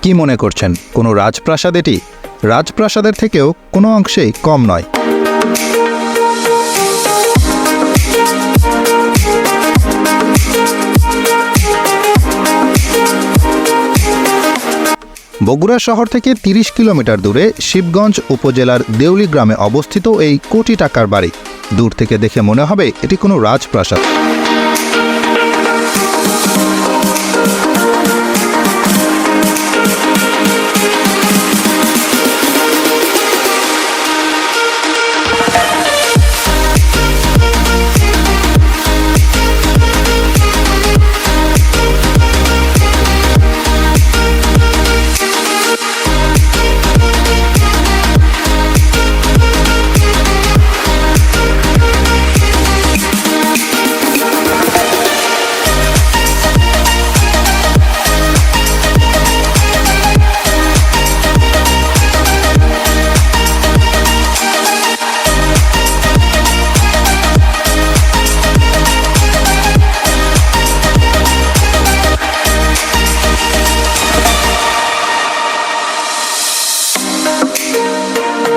কি মনে করছেন কোনো রাজপ্রাসাদ এটি? রাজপ্রাসাদের থেকেও কোনো অংশেই কম নয়। বগুড়া শহর থেকে ৩০ কিলোমিটার দূরে শিবগঞ্জ উপজেলার দেউলি গ্রামে অবস্থিত এই কোটি টাকার বাড়ি। দূর থেকে দেখে মনে হবে এটি কোনো রাজপ্রাসাদ।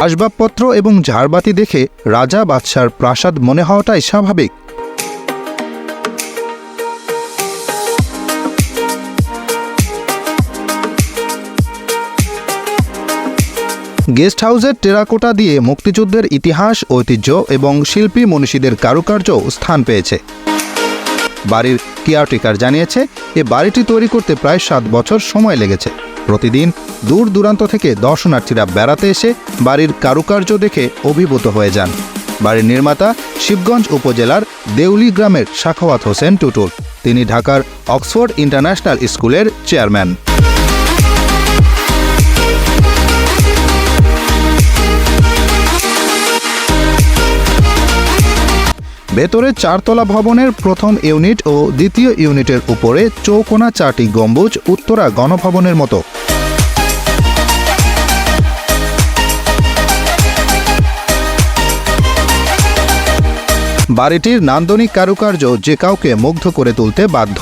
আসবাবপত্র এবং ঝাড়বাতি দেখে রাজা বাদশার প্রাসাদ মনে হওয়াটাই স্বাভাবিক। গেস্ট হাউসের টেরাকোটা দিয়ে মুক্তিযুদ্ধের ইতিহাস, ঐতিহ্য এবং শিল্পী মনীষীদের কারুকার্য স্থান পেয়েছে। বাড়ির কেয়ারটেকার জানিয়েছে এ বাড়িটি তৈরি করতে প্রায় ৭ বছর সময় লেগেছে। প্রতিদিন দূর দূরান্ত থেকে দর্শনার্থীরা বেড়াতে এসে বাড়ির কারুকার্য দেখে অভিভূত হয়ে যান। বাড়ির নির্মাতা শিবগঞ্জ উপজেলার দেউলি গ্রামের সাখাওয়াত হোসেন টুটুল। তিনি ঢাকার অক্সফোর্ড ইন্টারন্যাশনাল স্কুলের চেয়ারম্যান। ভেতরে ৪ তলা ভবনের প্রথম ইউনিট ও দ্বিতীয় ইউনিটের উপরে চৌকোনা ৪টি গম্বুজ উত্তরা গণভবনের মতো। বাড়িটির নান্দনিক কারুকার্য যে কাউকে মুগ্ধ করে তুলতে বাধ্য।